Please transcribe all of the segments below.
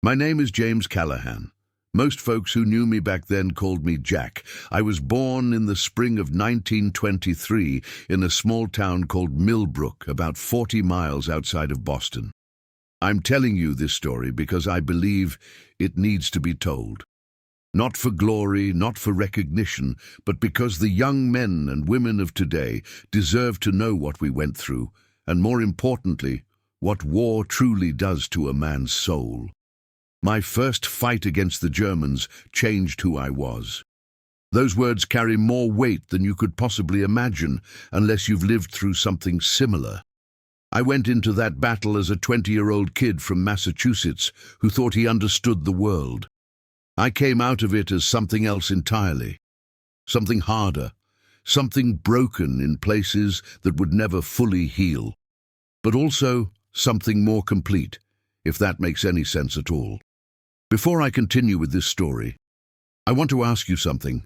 My name is James Callahan. Most folks who knew me back then called me Jack. I was born in the spring of 1923 in a small town called Millbrook, about 40 miles outside of Boston. I'm telling you this story because I believe it needs to be told. Not for glory, not for recognition, but because the young men and women of today deserve to know what we went through, and more importantly, what war truly does to a man's soul. My first fight against the Germans changed who I was. Those words carry more weight than you could possibly imagine unless you've lived through something similar. I went into that battle as a 20-year-old kid from Massachusetts who thought he understood the world. I came out of it as something else entirely. Something harder, something broken in places that would never fully heal. But also something more complete, if that makes any sense at all. Before I continue with this story, I want to ask you something.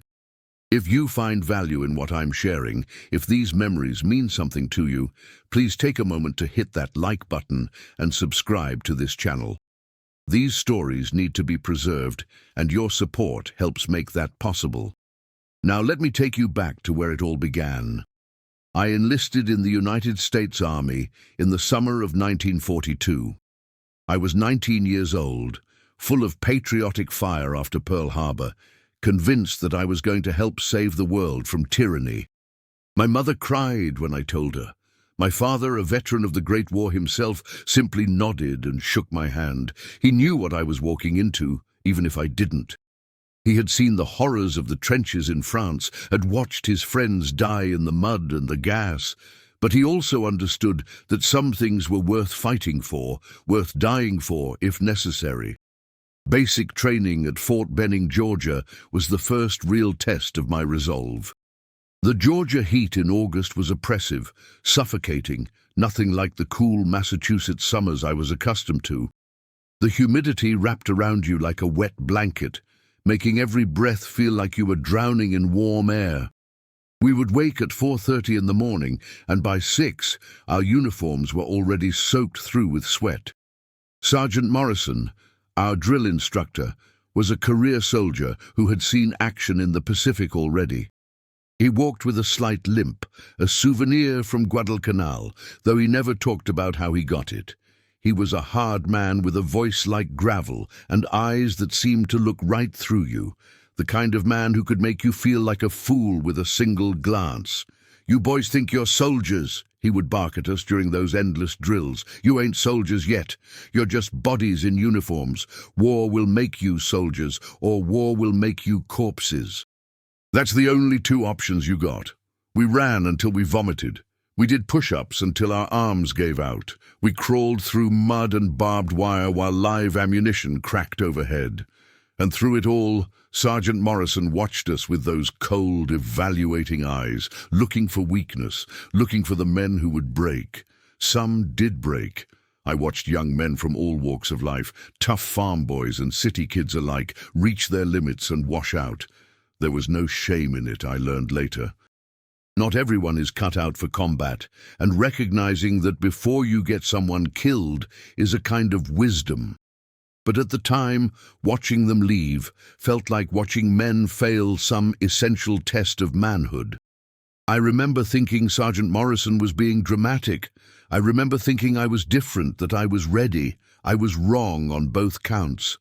If you find value in what I'm sharing, if these memories mean something to you, please take a moment to hit that like button and subscribe to this channel. These stories need to be preserved, and your support helps make that possible. Now let me take you back to where it all began. I enlisted in the United States Army in the summer of 1942. I was 19 years old, full of patriotic fire after Pearl Harbor, convinced that I was going to help save the world from tyranny. My mother cried when I told her. My father, a veteran of the Great War himself, simply nodded and shook my hand. He knew what I was walking into, even if I didn't. He had seen the horrors of the trenches in France, had watched his friends die in the mud and the gas, but he also understood that some things were worth fighting for, worth dying for if necessary. Basic training at Fort Benning, Georgia, was the first real test of my resolve. The Georgia heat in August was oppressive, suffocating, nothing like the cool Massachusetts summers I was accustomed to. The humidity wrapped around you like a wet blanket, making every breath feel like you were drowning in warm air. We would wake at 4:30 in the morning, and by 6, our uniforms were already soaked through with sweat. Sergeant Morrison, our drill instructor, was a career soldier who had seen action in the Pacific already. He walked with a slight limp, a souvenir from Guadalcanal, though he never talked about how he got it. He was a hard man with a voice like gravel and eyes that seemed to look right through you, the kind of man who could make you feel like a fool with a single glance. "You boys think you're soldiers," he would bark at us during those endless drills. "You ain't soldiers yet. You're just bodies in uniforms. War will make you soldiers, or war will make you corpses. That's the only two options you got." We ran until we vomited. We did push-ups until our arms gave out. We crawled through mud and barbed wire while live ammunition cracked overhead. And through it all, Sergeant Morrison watched us with those cold, evaluating eyes, looking for weakness, looking for the men who would break. Some did break. I watched young men from all walks of life, tough farm boys and city kids alike, reach their limits and wash out. There was no shame in it, I learned later. Not everyone is cut out for combat, and recognizing that before you get someone killed is a kind of wisdom. But at the time, watching them leave felt like watching men fail some essential test of manhood. I remember thinking Sergeant Morrison was being dramatic. I remember thinking I was different, that I was ready. I was wrong on both counts.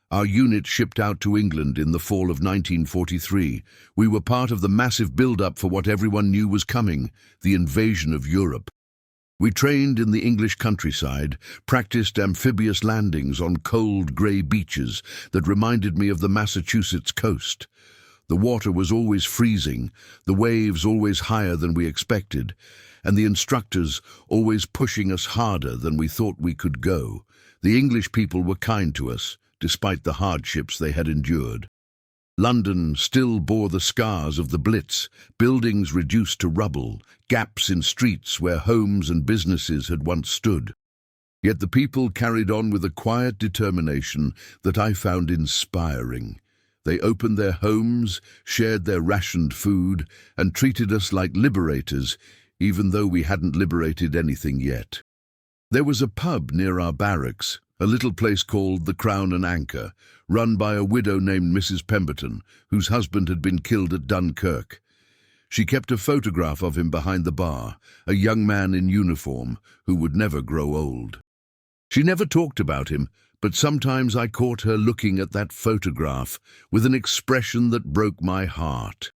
Our unit shipped out to England in the fall of 1943. We were part of the massive build-up for what everyone knew was coming, the invasion of Europe. We trained in the English countryside, practiced amphibious landings on cold, grey beaches that reminded me of the Massachusetts coast. The water was always freezing, the waves always higher than we expected, and the instructors always pushing us harder than we thought we could go. The English people were kind to us, despite the hardships they had endured. London still bore the scars of the Blitz, buildings reduced to rubble, gaps in streets where homes and businesses had once stood. Yet the people carried on with a quiet determination that I found inspiring. They opened their homes, shared their rationed food, and treated us like liberators, even though we hadn't liberated anything yet. There was a pub near our barracks, a little place called the Crown and Anchor, run by a widow named Mrs. Pemberton, whose husband had been killed at Dunkirk. She kept a photograph of him behind the bar, a young man in uniform who would never grow old. She never talked about him, but sometimes I caught her looking at that photograph with an expression that broke my heart.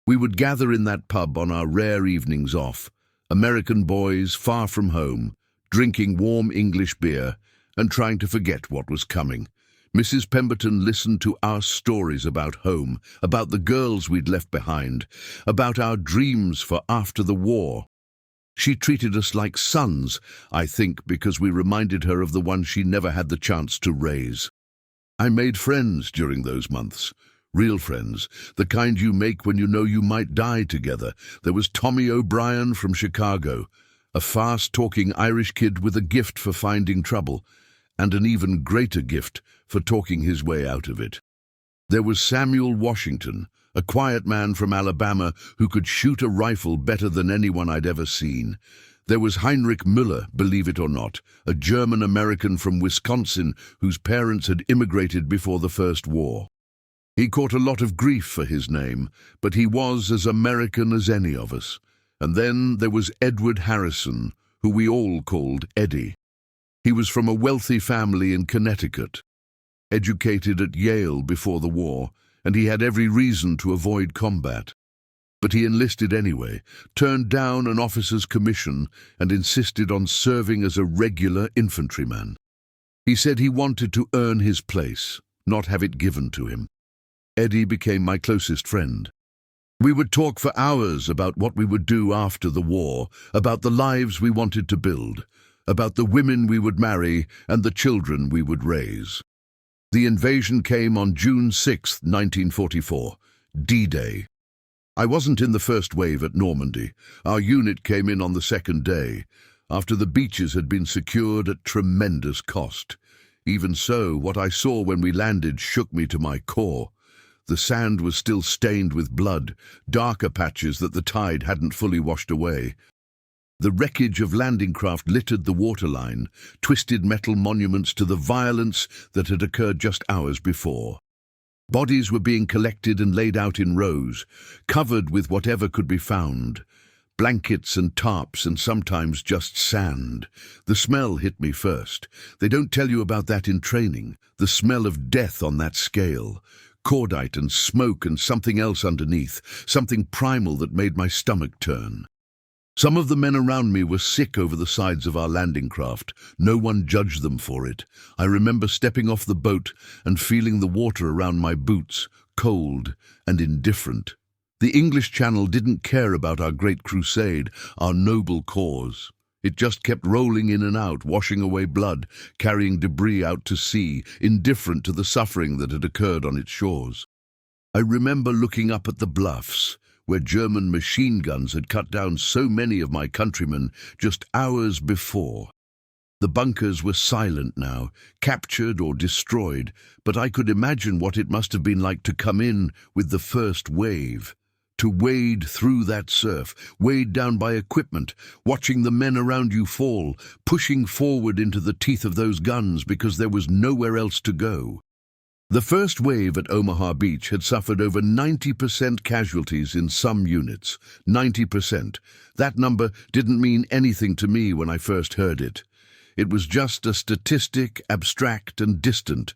We would gather in that pub on our rare evenings off, American boys far from home, drinking warm English beer and trying to forget what was coming. Mrs. Pemberton listened to our stories about home, about the girls we'd left behind, about our dreams for after the war. She treated us like sons, I think, because we reminded her of the ones she never had the chance to raise. I made friends during those months. Real friends, the kind you make when you know you might die together. There was Tommy O'Brien from Chicago, a fast-talking Irish kid with a gift for finding trouble, and an even greater gift for talking his way out of it. There was Samuel Washington, a quiet man from Alabama who could shoot a rifle better than anyone I'd ever seen. There was Heinrich Müller, believe it or not, a German-American from Wisconsin whose parents had immigrated before the First War. He caught a lot of grief for his name, but he was as American as any of us. And then there was Edward Harrison, who we all called Eddie. He was from a wealthy family in Connecticut, educated at Yale before the war, and he had every reason to avoid combat. But he enlisted anyway, turned down an officer's commission, and insisted on serving as a regular infantryman. He said he wanted to earn his place, not have it given to him. Eddie became my closest friend. We would talk for hours about what we would do after the war, about the lives we wanted to build, about the women we would marry and the children we would raise. The invasion came on June 6, 1944, D-Day. I wasn't in the first wave at Normandy. Our unit came in on the second day, after the beaches had been secured at tremendous cost. Even so, what I saw when we landed shook me to my core. The sand was still stained with blood, darker patches that the tide hadn't fully washed away. The wreckage of landing craft littered the waterline, twisted metal monuments to the violence that had occurred just hours before. Bodies were being collected and laid out in rows, covered with whatever could be found. Blankets and tarps and sometimes just sand. The smell hit me first. They don't tell you about that in training. The smell of death on that scale. Cordite and smoke and something else underneath, something primal that made my stomach turn. Some of the men around me were sick over the sides of our landing craft. No one judged them for it. I remember stepping off the boat and feeling the water around my boots, cold and indifferent. The English Channel didn't care about our great crusade, our noble cause. It just kept rolling in and out, washing away blood, carrying debris out to sea, indifferent to the suffering that had occurred on its shores. I remember looking up at the bluffs, where German machine guns had cut down so many of my countrymen just hours before. The bunkers were silent now, captured or destroyed, but I could imagine what it must have been like to come in with the first wave, to wade through that surf, weighed down by equipment, watching the men around you fall, pushing forward into the teeth of those guns because there was nowhere else to go. The first wave at Omaha Beach had suffered over 90% casualties in some units. 90%. That number didn't mean anything to me when I first heard it. It was just a statistic, abstract and distant.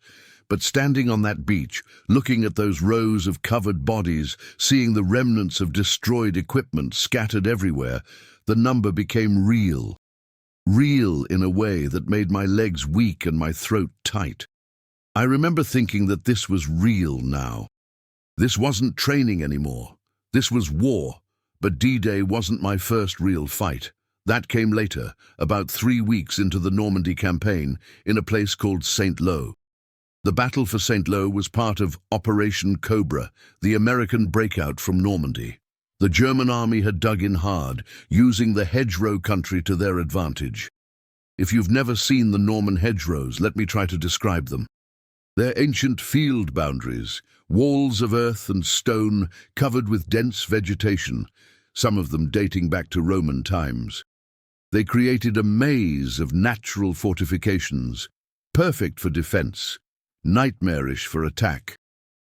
But standing on that beach, looking at those rows of covered bodies, seeing the remnants of destroyed equipment scattered everywhere, the number became real. Real in a way that made my legs weak and my throat tight. I remember thinking that this was real now. This wasn't training anymore. This was war. But D-Day wasn't my first real fight. That came later, about 3 weeks into the Normandy campaign, in a place called Saint-Lô. The battle for Saint-Lô was part of Operation Cobra, the American breakout from Normandy. The German army had dug in hard, using the hedgerow country to their advantage. If you've never seen the Norman hedgerows, let me try to describe them. They're ancient field boundaries, walls of earth and stone covered with dense vegetation, some of them dating back to Roman times. They created a maze of natural fortifications, perfect for defense, nightmarish for attack.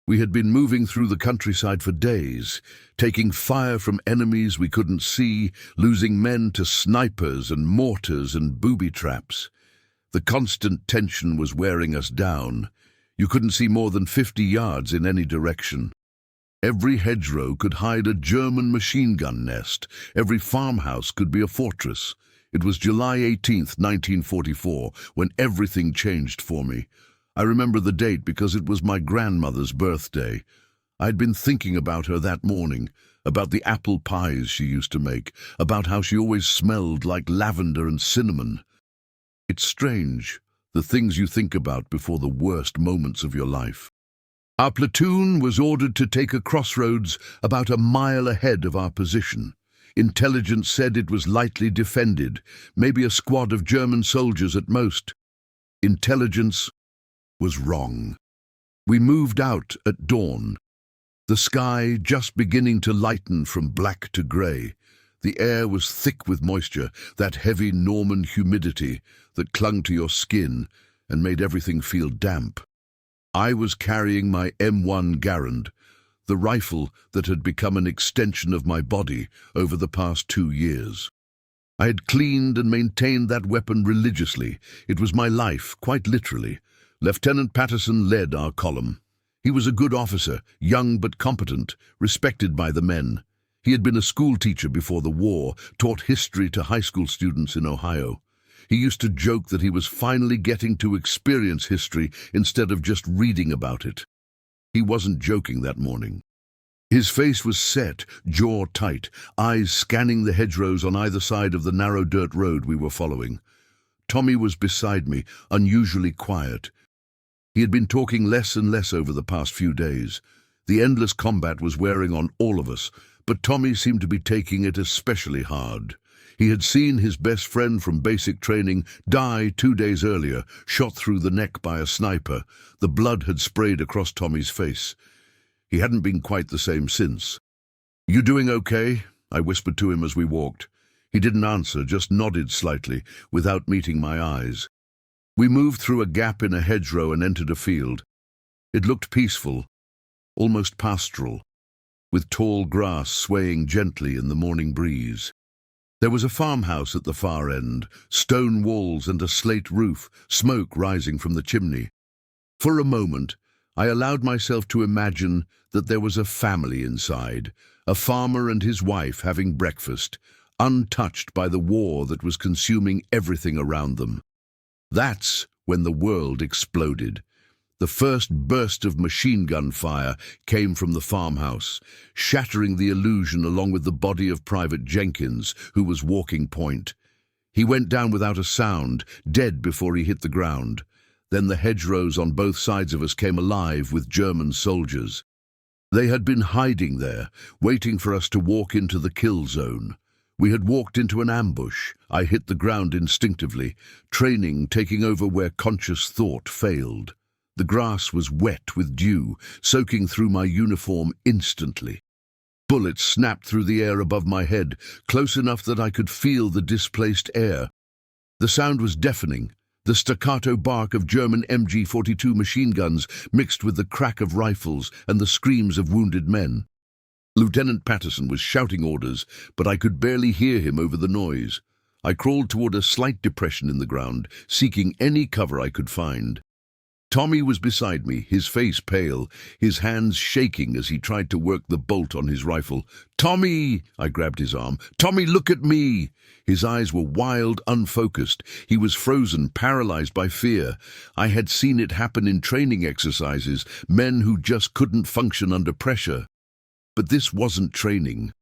We had been moving through the countryside for days, taking fire from enemies we couldn't see, losing men to snipers and mortars and booby traps. The constant tension was wearing us down. You couldn't see more than 50 yards in any direction. Every hedgerow could hide a German machine gun nest. Every farmhouse could be a fortress. It was July 18th, 1944, when everything changed for me. I remember the date because it was my grandmother's birthday. I'd been thinking about her that morning, about the apple pies she used to make, about how she always smelled like lavender and cinnamon. It's strange, the things you think about before the worst moments of your life. Our platoon was ordered to take a crossroads about a mile ahead of our position. Intelligence said it was lightly defended, maybe a squad of German soldiers at most. Intelligence was wrong. We moved out at dawn, the sky just beginning to lighten from black to grey. The air was thick with moisture, that heavy Norman humidity that clung to your skin and made everything feel damp. I was carrying my M1 Garand, the rifle that had become an extension of my body over the past 2 years. I had cleaned and maintained that weapon religiously. It was my life, quite literally. Lieutenant Patterson led our column. He was a good officer, young but competent, respected by the men. He had been a school teacher before the war, taught history to high school students in Ohio. He used to joke that he was finally getting to experience history instead of just reading about it. He wasn't joking that morning. His face was set, jaw tight, eyes scanning the hedgerows on either side of the narrow dirt road we were following. Tommy was beside me, unusually quiet. He had been talking less and less over the past few days. The endless combat was wearing on all of us, but Tommy seemed to be taking it especially hard. He had seen his best friend from basic training die 2 days earlier, shot through the neck by a sniper. The blood had sprayed across Tommy's face. He hadn't been quite the same since. "You doing okay?" I whispered to him as we walked. He didn't answer, just nodded slightly, without meeting my eyes. We moved through a gap in a hedgerow and entered a field. It looked peaceful, almost pastoral, with tall grass swaying gently in the morning breeze. There was a farmhouse at the far end, stone walls and a slate roof, smoke rising from the chimney. For a moment, I allowed myself to imagine that there was a family inside, a farmer and his wife having breakfast, untouched by the war that was consuming everything around them. That's when the world exploded. The first burst of machine gun fire came from the farmhouse, shattering the illusion along with the body of Private Jenkins, who was walking point. He went down without a sound, dead before he hit the ground. Then the hedgerows on both sides of us came alive with German soldiers. They had been hiding there, waiting for us to walk into the kill zone. We had walked into an ambush. I hit the ground instinctively, training taking over where conscious thought failed. The grass was wet with dew, soaking through my uniform instantly. Bullets snapped through the air above my head, close enough that I could feel the displaced air. The sound was deafening, the staccato bark of German MG-42 machine guns mixed with the crack of rifles and the screams of wounded men. Lieutenant Patterson was shouting orders, but I could barely hear him over the noise. I crawled toward a slight depression in the ground, seeking any cover I could find. Tommy was beside me, his face pale, his hands shaking as he tried to work the bolt on his rifle. "Tommy!" I grabbed his arm. "Tommy, look at me!" His eyes were wild, unfocused. He was frozen, paralyzed by fear. I had seen it happen in training exercises, men who just couldn't function under pressure. But this wasn't training.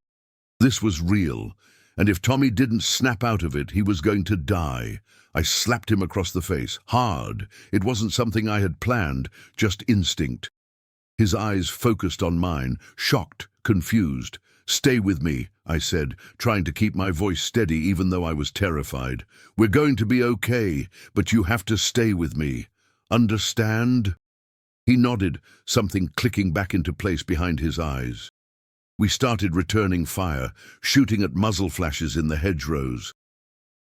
This was real, and if Tommy didn't snap out of it, he was going to die. I slapped him across the face, hard. It wasn't something I had planned, just instinct. His eyes focused on mine, shocked, confused. "Stay with me," I said, trying to keep my voice steady even though I was terrified. "We're going to be okay, but you have to stay with me. Understand?" He nodded, something clicking back into place behind his eyes. We started returning fire, shooting at muzzle flashes in the hedgerows.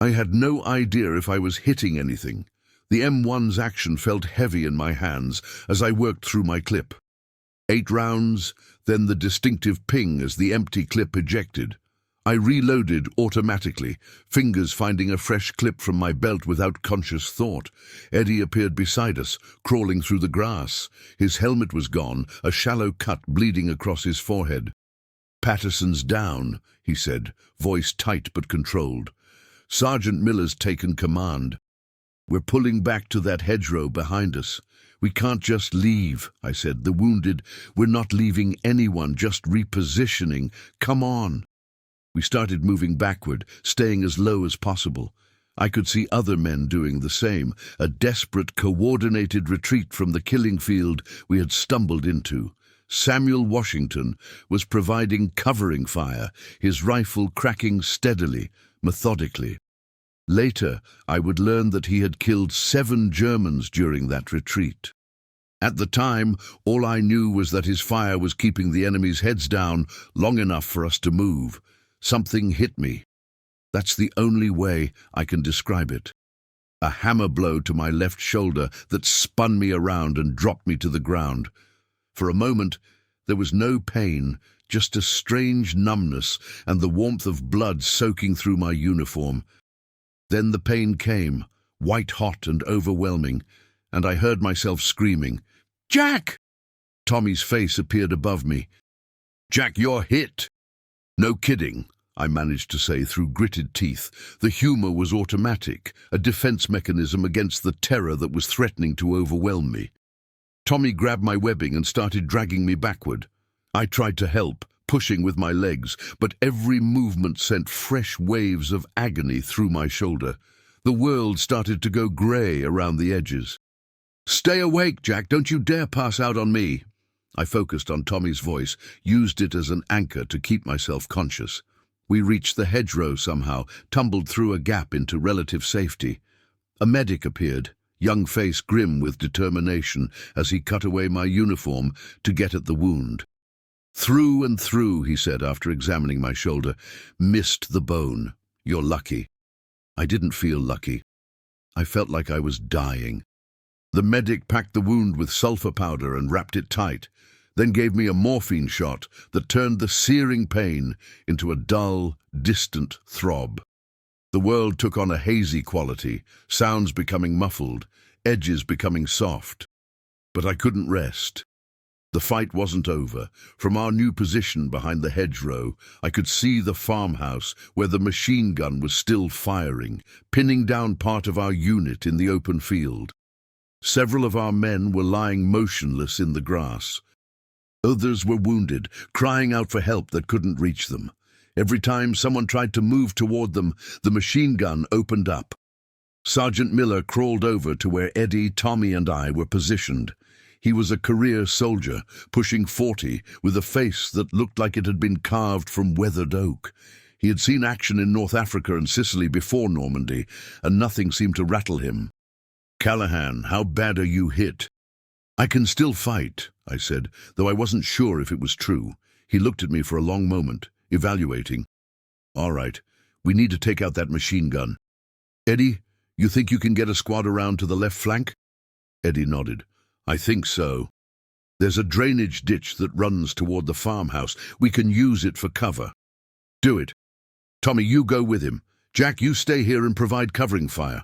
I had no idea if I was hitting anything. The M1's action felt heavy in my hands as I worked through my clip. 8 rounds, then the distinctive ping as the empty clip ejected. I reloaded automatically, fingers finding a fresh clip from my belt without conscious thought. Eddie appeared beside us, crawling through the grass. His helmet was gone, a shallow cut bleeding across his forehead. "Patterson's down," he said, voice tight but controlled. "Sergeant Miller's taken command. We're pulling back to that hedgerow behind us. We can't just leave," I said. "The wounded, we're not leaving anyone, just repositioning. Come on." We started moving backward, staying as low as possible. I could see other men doing the same, a desperate, coordinated retreat from the killing field we had stumbled into. Samuel Washington was providing covering fire, his rifle cracking steadily, methodically. Later, I would learn that he had killed 7 Germans during that retreat. At the time, all I knew was that his fire was keeping the enemy's heads down long enough for us to move. Something hit me. That's the only way I can describe it. A hammer blow to my left shoulder that spun me around and dropped me to the ground. For a moment, there was no pain, just a strange numbness and the warmth of blood soaking through my uniform. Then the pain came, white-hot and overwhelming, and I heard myself screaming, "Jack!" Tommy's face appeared above me. "Jack, you're hit!" "No kidding," I managed to say through gritted teeth. The humor was automatic, a defense mechanism against the terror that was threatening to overwhelm me. Tommy grabbed my webbing and started dragging me backward. I tried to help, pushing with my legs, but every movement sent fresh waves of agony through my shoulder. The world started to go grey around the edges. "Stay awake, Jack. Don't you dare pass out on me." I focused on Tommy's voice, used it as an anchor to keep myself conscious. We reached the hedgerow somehow, tumbled through a gap into relative safety. A medic appeared, young face grim with determination, as he cut away my uniform to get at the wound. "Through and through," he said after examining my shoulder. "Missed the bone. You're lucky." I didn't feel lucky. I felt like I was dying. The medic packed the wound with sulfur powder and wrapped it tight, then gave me a morphine shot that turned the searing pain into a dull, distant throb. The world took on a hazy quality, sounds becoming muffled, edges becoming soft. But I couldn't rest. The fight wasn't over. From our new position behind the hedgerow, I could see the farmhouse where the machine gun was still firing, pinning down part of our unit in the open field. Several of our men were lying motionless in the grass. Others were wounded, crying out for help that couldn't reach them. Every time someone tried to move toward them, the machine gun opened up. Sergeant Miller crawled over to where Eddie, Tommy, and I were positioned. He was a career soldier, pushing 40, with a face that looked like it had been carved from weathered oak. He had seen action in North Africa and Sicily before Normandy, and nothing seemed to rattle him. "Callahan, how bad are you hit?" "I can still fight," I said, though I wasn't sure if it was true. He looked at me for a long moment, evaluating. "All right, we need to take out that machine gun. Eddie, you think you can get a squad around to the left flank?" Eddie nodded. "I think so. There's a drainage ditch that runs toward the farmhouse. We can use it for cover." "Do it. Tommy, you go with him. Jack, you stay here and provide covering fire.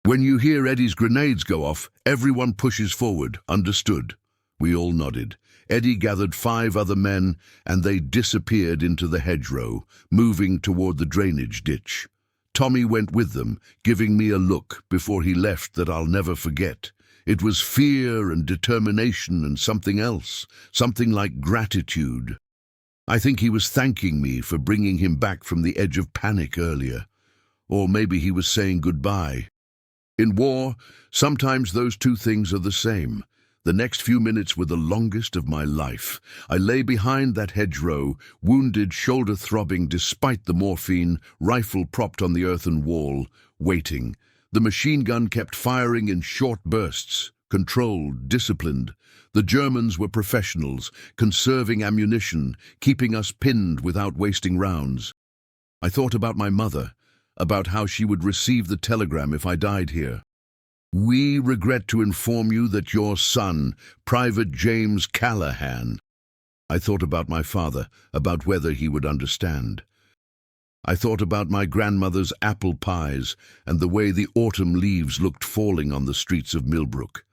When you hear Eddie's grenades go off, everyone pushes forward. Understood?" We all nodded. Eddie gathered 5 other men, and they disappeared into the hedgerow, moving toward the drainage ditch. Tommy went with them, giving me a look before he left that I'll never forget. It was fear and determination and something else, something like gratitude. I think he was thanking me for bringing him back from the edge of panic earlier. Or maybe he was saying goodbye. In war, sometimes those two things are the same. The next few minutes were the longest of my life. I lay behind that hedgerow, wounded, shoulder throbbing despite the morphine, rifle propped on the earthen wall, waiting. The machine gun kept firing in short bursts, controlled, disciplined. The Germans were professionals, conserving ammunition, keeping us pinned without wasting rounds. I thought about my mother, about how she would receive the telegram if I died here. "We regret to inform you that your son, Private James Callahan." I thought about my father, about whether he would understand. I thought about my grandmother's apple pies and the way the autumn leaves looked falling on the streets of Millbrook.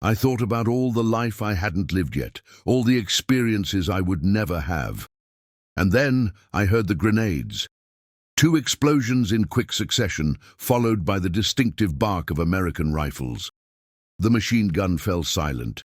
I thought about all the life I hadn't lived yet, all the experiences I would never have. And then I heard the grenades. 2 explosions in quick succession, followed by the distinctive bark of American rifles. The machine gun fell silent.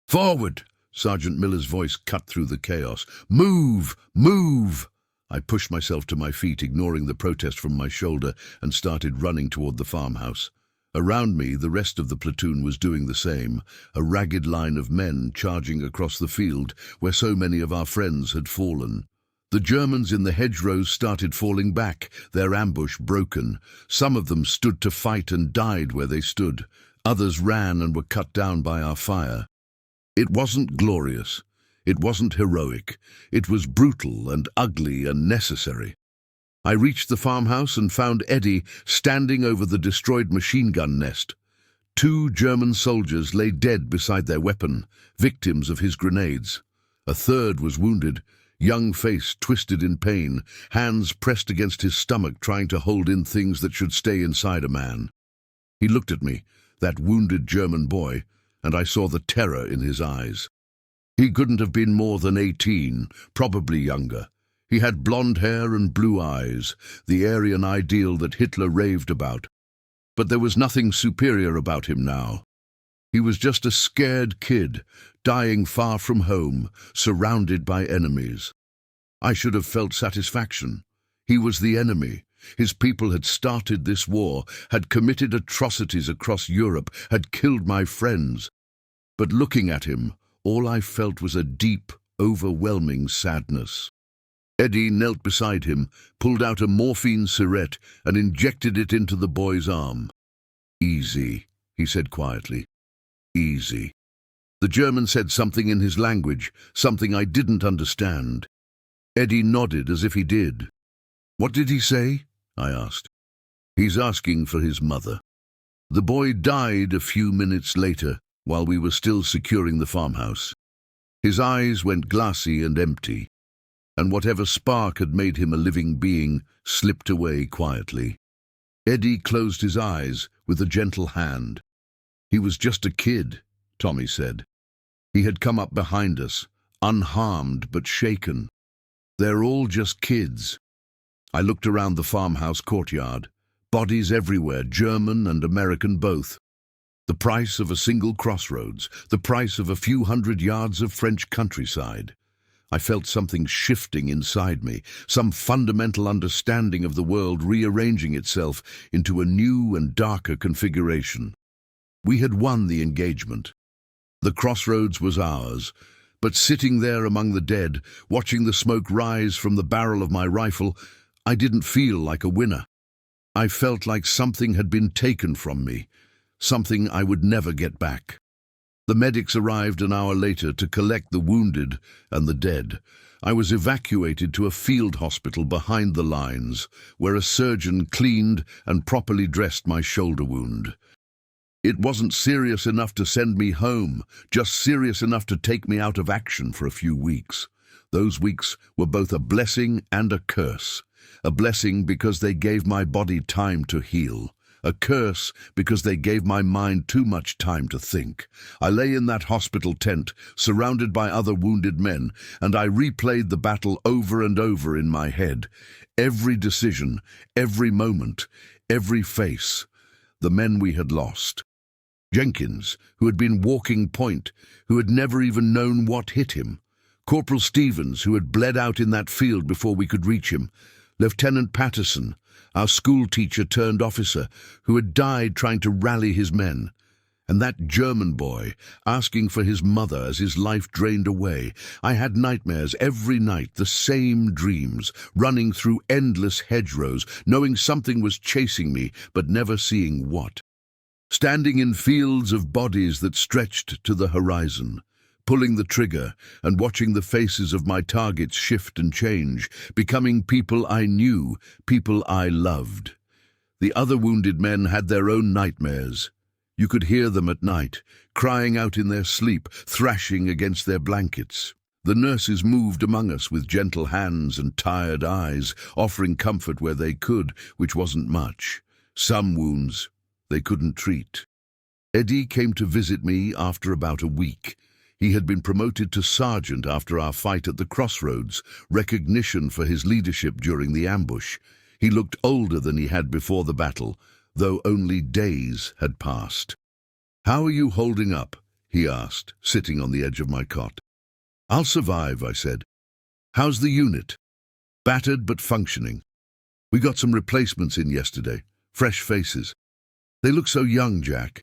"Forward!" Sergeant Miller's voice cut through the chaos. "Move! Move!" I pushed myself to my feet, ignoring the protest from my shoulder, and started running toward the farmhouse. Around me, the rest of the platoon was doing the same, a ragged line of men charging across the field where so many of our friends had fallen. The Germans in the hedgerows started falling back, their ambush broken. Some of them stood to fight and died where they stood. Others ran and were cut down by our fire. It wasn't glorious. It wasn't heroic. It was brutal and ugly and necessary. I reached the farmhouse and found Eddie standing over the destroyed machine gun nest. 2 German soldiers lay dead beside their weapon, victims of his grenades. A third was wounded, young face twisted in pain, hands pressed against his stomach trying to hold in things that should stay inside a man. He looked at me, that wounded German boy, and I saw the terror in his eyes. He couldn't have been more than 18, probably younger. He had blonde hair and blue eyes, the Aryan ideal that Hitler raved about. But there was nothing superior about him now. He was just a scared kid, dying far from home, surrounded by enemies. I should have felt satisfaction. He was the enemy. His people had started this war, had committed atrocities across Europe, had killed my friends. But looking at him, all I felt was a deep, overwhelming sadness. Eddie knelt beside him, pulled out a morphine syringe and injected it into the boy's arm. "Easy," he said quietly. "Easy." The German said something in his language, something I didn't understand. Eddie nodded as if he did. "What did he say?" I asked. "He's asking for his mother." The boy died a few minutes later, while we were still securing the farmhouse. His eyes went glassy and empty, and whatever spark had made him a living being slipped away quietly. Eddie closed his eyes with a gentle hand. "He was just a kid," Tommy said. "He had come up behind us, unharmed but shaken. They're all just kids." I looked around the farmhouse courtyard. Bodies everywhere, German and American both. The price of a single crossroads, the price of a few hundred yards of French countryside. I felt something shifting inside me, some fundamental understanding of the world rearranging itself into a new and darker configuration. We had won the engagement. The crossroads was ours, but sitting there among the dead, watching the smoke rise from the barrel of my rifle, I didn't feel like a winner. I felt like something had been taken from me, something I would never get back. The medics arrived an hour later to collect the wounded and the dead. I was evacuated to a field hospital behind the lines, where a surgeon cleaned and properly dressed my shoulder wound. It wasn't serious enough to send me home, just serious enough to take me out of action for a few weeks. Those weeks were both a blessing and a curse. A blessing because they gave my body time to heal. A curse because they gave my mind too much time to think. I lay in that hospital tent, surrounded by other wounded men, and I replayed the battle over and over in my head. Every decision, every moment, every face. The men we had lost. Jenkins, who had been walking point, who had never even known what hit him. Corporal Stevens, who had bled out in that field before we could reach him. Lieutenant Patterson, our school teacher turned officer, who had died trying to rally his men. And that German boy, asking for his mother as his life drained away. I had nightmares every night, the same dreams, running through endless hedgerows, knowing something was chasing me, but never seeing what. Standing in fields of bodies that stretched to the horizon, pulling the trigger and watching the faces of my targets shift and change, becoming people I knew, people I loved. The other wounded men had their own nightmares. You could hear them at night, crying out in their sleep, thrashing against their blankets. The nurses moved among us with gentle hands and tired eyes, offering comfort where they could, which wasn't much. Some wounds they couldn't treat. Eddie came to visit me after about a week. He had been promoted to sergeant after our fight at the crossroads, recognition for his leadership during the ambush. He looked older than he had before the battle, though only days had passed. "How are you holding up?" he asked, sitting on the edge of my cot. "I'll survive," I said. "How's the unit?" "Battered but functioning. We got some replacements in yesterday, fresh faces. They look so young, Jack.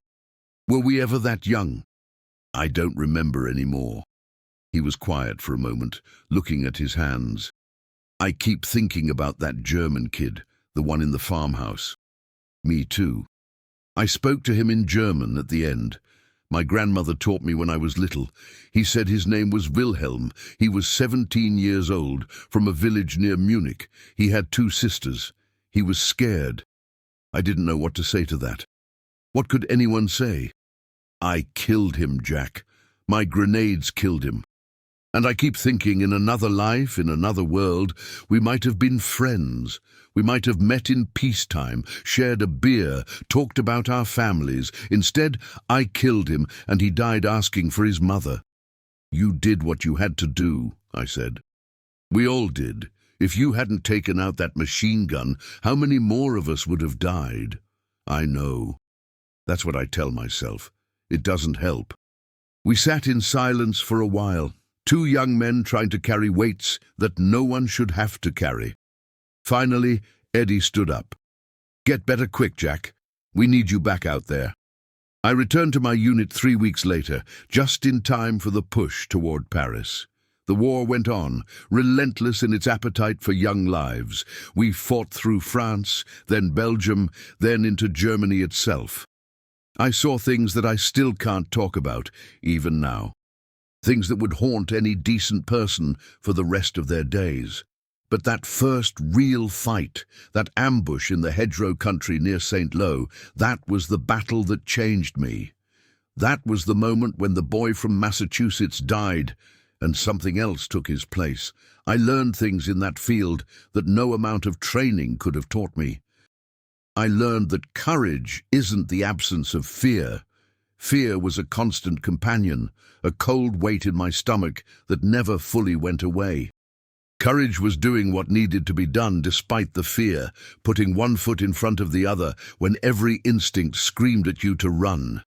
Were we ever that young?" "I don't remember anymore." He was quiet for a moment, looking at his hands. "I keep thinking about that German kid, the one in the farmhouse." "Me too." I spoke to him in German at the end. My grandmother taught me when I was little. He said his name was Wilhelm. He was 17 years old, from a village near Munich. He had 2 sisters. He was scared. I didn't know what to say to that. What could anyone say? "I killed him, Jack. My grenades killed him. And I keep thinking, in another life, in another world, we might have been friends. We might have met in peacetime, shared a beer, talked about our families. Instead, I killed him, and he died asking for his mother." "You did what you had to do," I said. "We all did. If you hadn't taken out that machine gun, how many more of us would have died?" "I know." That's what I tell myself. It doesn't help. We sat in silence for a while. 2 young men trying to carry weights that no one should have to carry. Finally, Eddie stood up. "Get better quick, Jack. We need you back out there." I returned to my unit 3 weeks later, just in time for the push toward Paris. The war went on, relentless in its appetite for young lives. We fought through France, then Belgium, then into Germany itself. I saw things that I still can't talk about, even now. Things that would haunt any decent person for the rest of their days. But that first real fight, that ambush in the hedgerow country near St. Lo, that was the battle that changed me. That was the moment when the boy from Massachusetts died, and something else took his place. I learned things in that field that no amount of training could have taught me. I learned that courage isn't the absence of fear. Fear was a constant companion, a cold weight in my stomach that never fully went away. Courage was doing what needed to be done despite the fear, putting one foot in front of the other when every instinct screamed at you to run.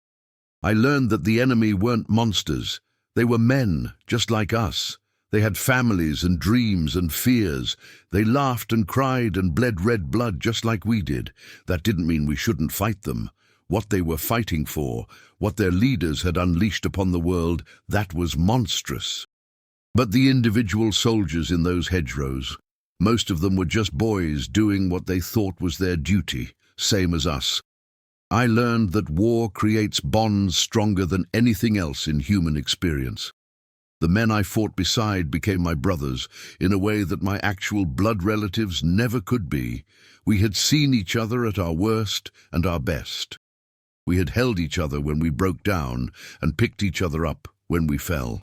I learned that the enemy weren't monsters. They were men, just like us. They had families and dreams and fears. They laughed and cried and bled red blood just like we did. That didn't mean we shouldn't fight them. What they were fighting for, what their leaders had unleashed upon the world, that was monstrous. But the individual soldiers in those hedgerows, most of them were just boys doing what they thought was their duty, same as us. I learned that war creates bonds stronger than anything else in human experience. The men I fought beside became my brothers in a way that my actual blood relatives never could be. We had seen each other at our worst and our best. We had held each other when we broke down and picked each other up when we fell.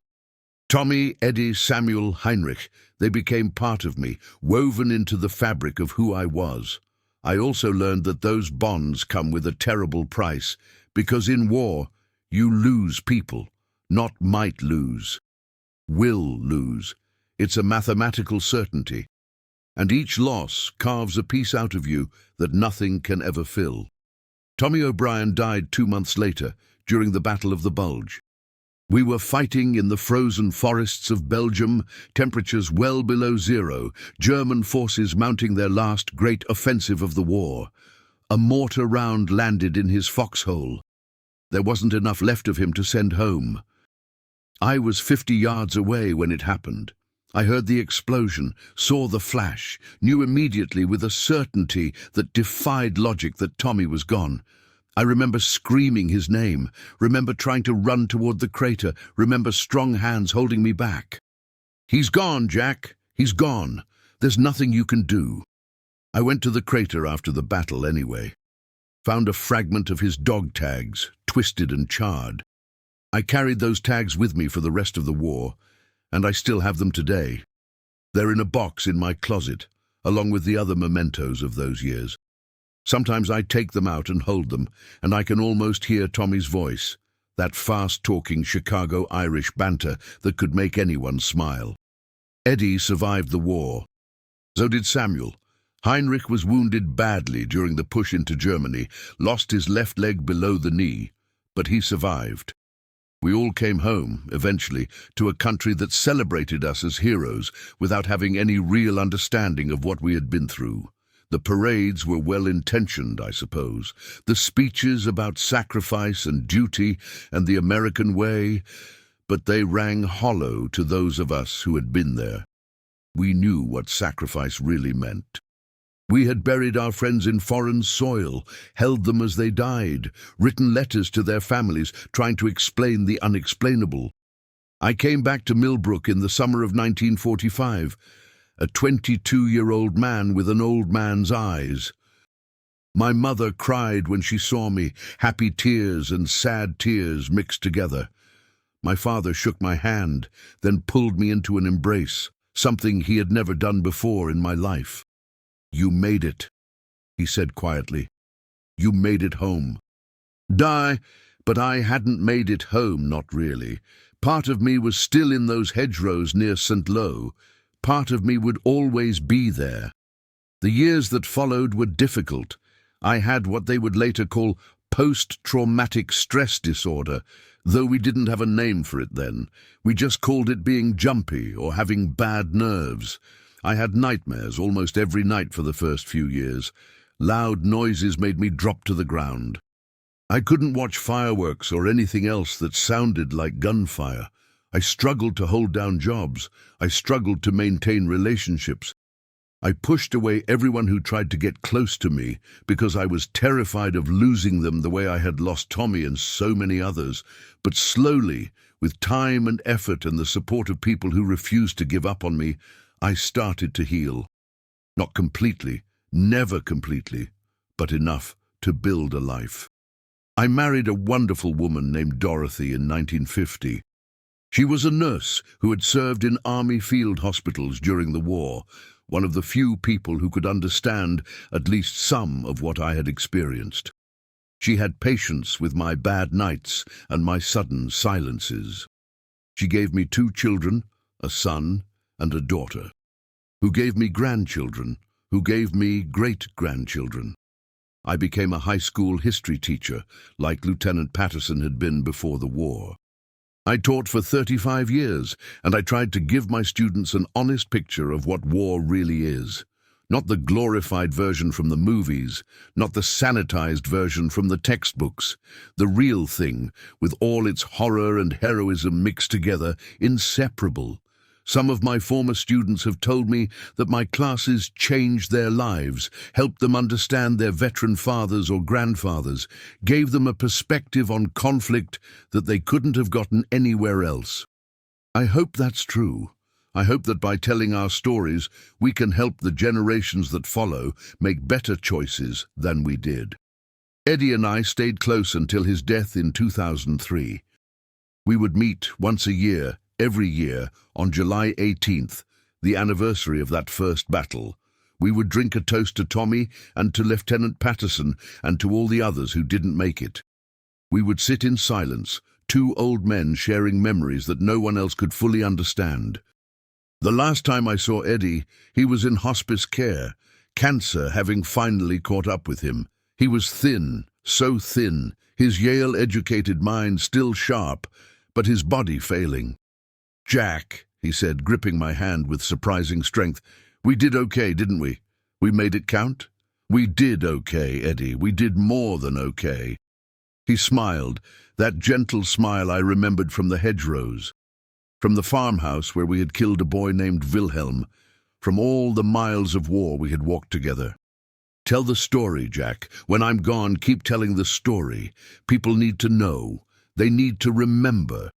Tommy, Eddie, Samuel, Heinrich, they became part of me, woven into the fabric of who I was. I also learned that those bonds come with a terrible price, because in war, you lose people, not might lose. Will lose. It's a mathematical certainty. And each loss carves a piece out of you that nothing can ever fill. Tommy O'Brien died 2 months later, during the Battle of the Bulge. We were fighting in the frozen forests of Belgium, temperatures well below zero, German forces mounting their last great offensive of the war. A mortar round landed in his foxhole. There wasn't enough left of him to send home. I was 50 yards away when it happened. I heard the explosion, saw the flash, knew immediately with a certainty that defied logic that Tommy was gone. I remember screaming his name, remember trying to run toward the crater, remember strong hands holding me back. "He's gone, Jack. He's gone. There's nothing you can do." I went to the crater after the battle anyway. Found a fragment of his dog tags, twisted and charred. I carried those tags with me for the rest of the war, and I still have them today. They're in a box in my closet, along with the other mementos of those years. Sometimes I take them out and hold them, and I can almost hear Tommy's voice, that fast-talking Chicago Irish banter that could make anyone smile. Eddie survived the war. So did Samuel. Heinrich was wounded badly during the push into Germany, lost his left leg below the knee, but he survived. We all came home, eventually, to a country that celebrated us as heroes without having any real understanding of what we had been through. The parades were well-intentioned, I suppose. The speeches about sacrifice and duty and the American way, but they rang hollow to those of us who had been there. We knew what sacrifice really meant. We had buried our friends in foreign soil, held them as they died, written letters to their families, trying to explain the unexplainable. I came back to Millbrook in the summer of 1945, a 22-year-old man with an old man's eyes. My mother cried when she saw me, happy tears and sad tears mixed together. My father shook my hand, then pulled me into an embrace, something he had never done before in my life. "You made it," he said quietly. "You made it home." But I hadn't made it home, not really. Part of me was still in those hedgerows near St. Lo. Part of me would always be there. The years that followed were difficult. I had what they would later call post-traumatic stress disorder, though we didn't have a name for it then. We just called it being jumpy or having bad nerves. I had nightmares almost every night for the first few years. Loud noises made me drop to the ground. I couldn't watch fireworks or anything else that sounded like gunfire. I struggled to hold down jobs. I struggled to maintain relationships. I pushed away everyone who tried to get close to me because I was terrified of losing them the way I had lost Tommy and so many others. But slowly, with time and effort and the support of people who refused to give up on me, I started to heal. Not completely, never completely, but enough to build a life. I married a wonderful woman named Dorothy in 1950. She was a nurse who had served in army field hospitals during the war, one of the few people who could understand at least some of what I had experienced. She had patience with my bad nights and my sudden silences. She gave me 2 children, a son and a daughter, who gave me grandchildren, who gave me great-grandchildren. I became a high school history teacher, like Lieutenant Patterson had been before the war. I taught for 35 years, and I tried to give my students an honest picture of what war really is. Not the glorified version from the movies, not the sanitized version from the textbooks. The real thing, with all its horror and heroism mixed together, inseparable. Some of my former students have told me that my classes changed their lives, helped them understand their veteran fathers or grandfathers, gave them a perspective on conflict that they couldn't have gotten anywhere else. I hope that's true. I hope that by telling our stories, we can help the generations that follow make better choices than we did. Eddie and I stayed close until his death in 2003. We would meet once a year, every year, on July 18th, the anniversary of that first battle. We would drink a toast to Tommy and to Lieutenant Patterson and to all the others who didn't make it. We would sit in silence, 2 old men sharing memories that no one else could fully understand. The last time I saw Eddie, he was in hospice care, cancer having finally caught up with him. He was thin, so thin, his Yale-educated mind still sharp, but his body failing. "Jack," he said, gripping my hand with surprising strength, "we did okay, didn't we? We made it count?" "We did okay, Eddie. We did more than okay." He smiled, that gentle smile I remembered from the hedgerows, from the farmhouse where we had killed a boy named Wilhelm, from all the miles of war we had walked together. "Tell the story, Jack. When I'm gone, keep telling the story. People need to know. They need to remember."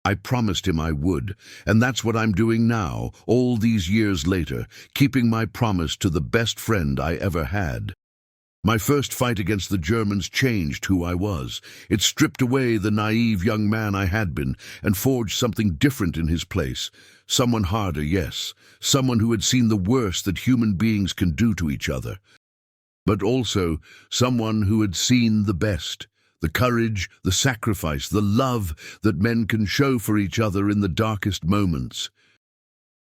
I promised him I would, and that's what I'm doing now, all these years later, keeping my promise to the best friend I ever had. My first fight against the Germans changed who I was. It stripped away the naive young man I had been and forged something different in his place. Someone harder, yes. Someone who had seen the worst that human beings can do to each other. But also someone who had seen the best. The courage, the sacrifice, the love that men can show for each other in the darkest moments.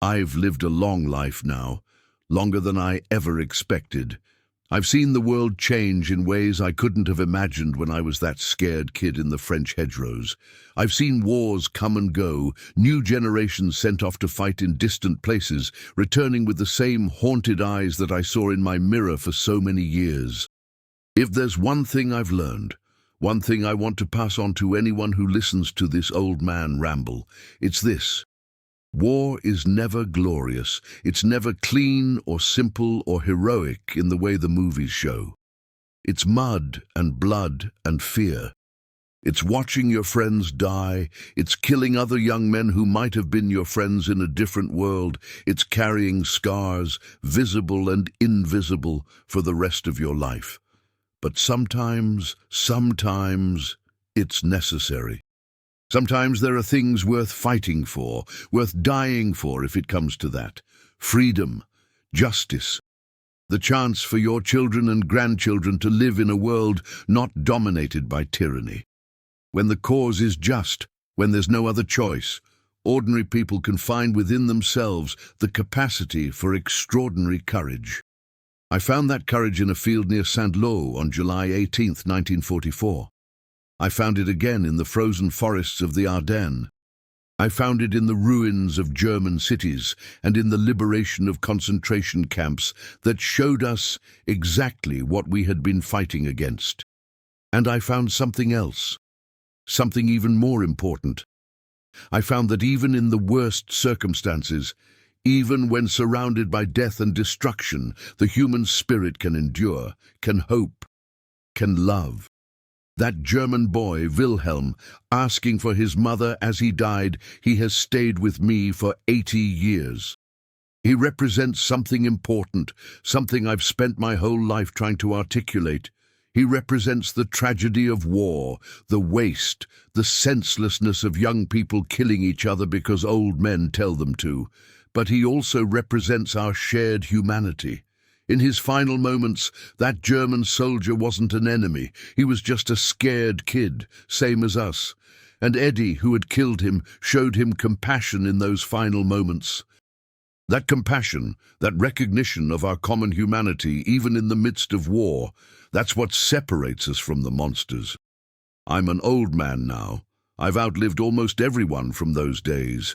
I've lived a long life now, longer than I ever expected. I've seen the world change in ways I couldn't have imagined when I was that scared kid in the French hedgerows. I've seen wars come and go, new generations sent off to fight in distant places, returning with the same haunted eyes that I saw in my mirror for so many years. If there's one thing I've learned, one thing I want to pass on to anyone who listens to this old man ramble, it's this. War is never glorious. It's never clean or simple or heroic in the way the movies show. It's mud and blood and fear. It's watching your friends die. It's killing other young men who might have been your friends in a different world. It's carrying scars, visible and invisible, for the rest of your life. But sometimes, it's necessary. Sometimes there are things worth fighting for, worth dying for if it comes to that. Freedom, justice, the chance for your children and grandchildren to live in a world not dominated by tyranny. When the cause is just, when there's no other choice, ordinary people can find within themselves the capacity for extraordinary courage. I found that courage in a field near Saint-Lô on July 18, 1944. I found it again in the frozen forests of the Ardennes. I found it in the ruins of German cities and in the liberation of concentration camps that showed us exactly what we had been fighting against. And I found something else, something even more important. I found that even in the worst circumstances, even when surrounded by death and destruction, the human spirit can endure, can hope, can love. That German boy, Wilhelm, asking for his mother as he died, he has stayed with me for 80 years. He represents something important, something I've spent my whole life trying to articulate. He represents the tragedy of war, the waste, the senselessness of young people killing each other because old men tell them to. But he also represents our shared humanity. In his final moments, that German soldier wasn't an enemy. He was just a scared kid, same as us. And Eddie, who had killed him, showed him compassion in those final moments. That compassion, that recognition of our common humanity, even in the midst of war, that's what separates us from the monsters. I'm an old man now. I've outlived almost everyone from those days.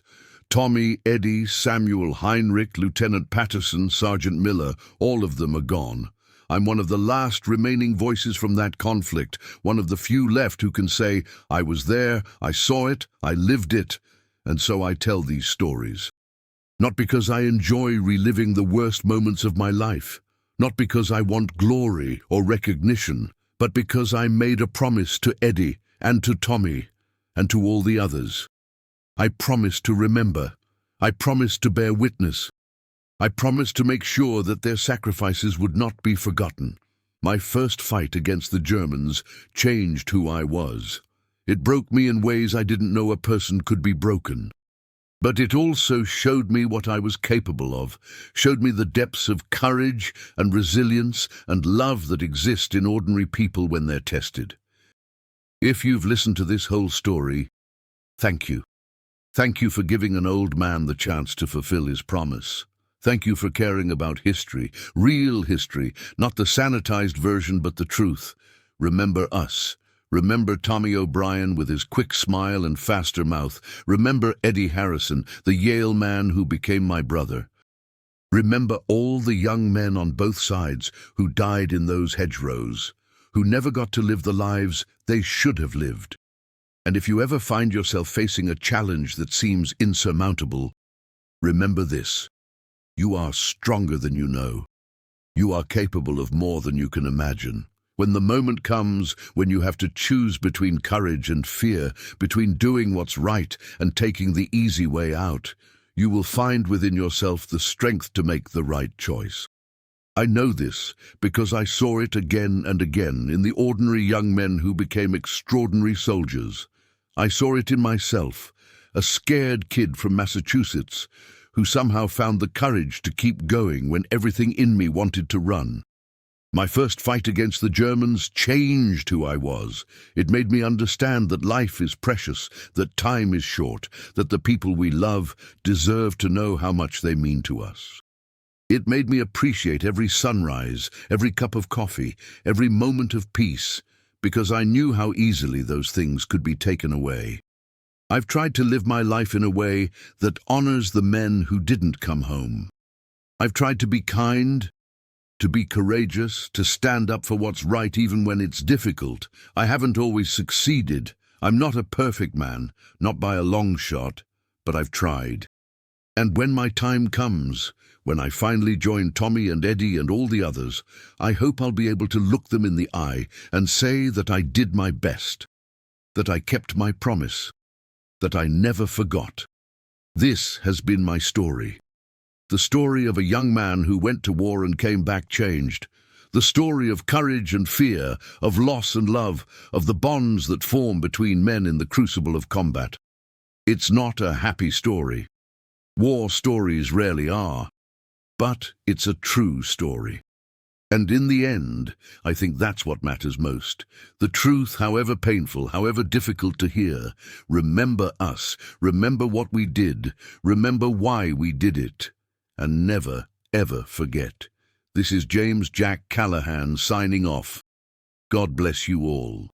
Tommy, Eddie, Samuel, Heinrich, Lieutenant Patterson, Sergeant Miller, all of them are gone. I'm one of the last remaining voices from that conflict, one of the few left who can say, I was there, I saw it, I lived it, and so I tell these stories. Not because I enjoy reliving the worst moments of my life, not because I want glory or recognition, but because I made a promise to Eddie and to Tommy and to all the others. I promised to remember. I promised to bear witness. I promised to make sure that their sacrifices would not be forgotten. My first fight against the Germans changed who I was. It broke me in ways I didn't know a person could be broken. But it also showed me what I was capable of, showed me the depths of courage and resilience and love that exist in ordinary people when they're tested. If you've listened to this whole story, thank you. Thank you for giving an old man the chance to fulfill his promise. Thank you for caring about history, real history, not the sanitized version but the truth. Remember us. Remember Tommy O'Brien with his quick smile and faster mouth. Remember Eddie Harrison, the Yale man who became my brother. Remember all the young men on both sides who died in those hedgerows, who never got to live the lives they should have lived. And if you ever find yourself facing a challenge that seems insurmountable, remember this. You are stronger than you know. You are capable of more than you can imagine. When the moment comes when you have to choose between courage and fear, between doing what's right and taking the easy way out, you will find within yourself the strength to make the right choice. I know this because I saw it again and again in the ordinary young men who became extraordinary soldiers. I saw it in myself, a scared kid from Massachusetts who somehow found the courage to keep going when everything in me wanted to run. My first fight against the Germans changed who I was. It made me understand that life is precious, that time is short, that the people we love deserve to know how much they mean to us. It made me appreciate every sunrise, every cup of coffee, every moment of peace, because I knew how easily those things could be taken away. I've tried to live my life in a way that honors the men who didn't come home. I've tried to be kind, to be courageous, to stand up for what's right even when it's difficult. I haven't always succeeded. I'm not a perfect man, not by a long shot, but I've tried. And when my time comes, when I finally join Tommy and Eddie and all the others, I hope I'll be able to look them in the eye and say that I did my best, that I kept my promise, that I never forgot. This has been my story. The story of a young man who went to war and came back changed. The story of courage and fear, of loss and love, of the bonds that form between men in the crucible of combat. It's not a happy story. War stories rarely are. But it's a true story. And in the end, I think that's what matters most. The truth, however painful, however difficult to hear. Remember us. Remember what we did. Remember why we did it. And never, ever forget. This is James Jack Callahan signing off. God bless you all.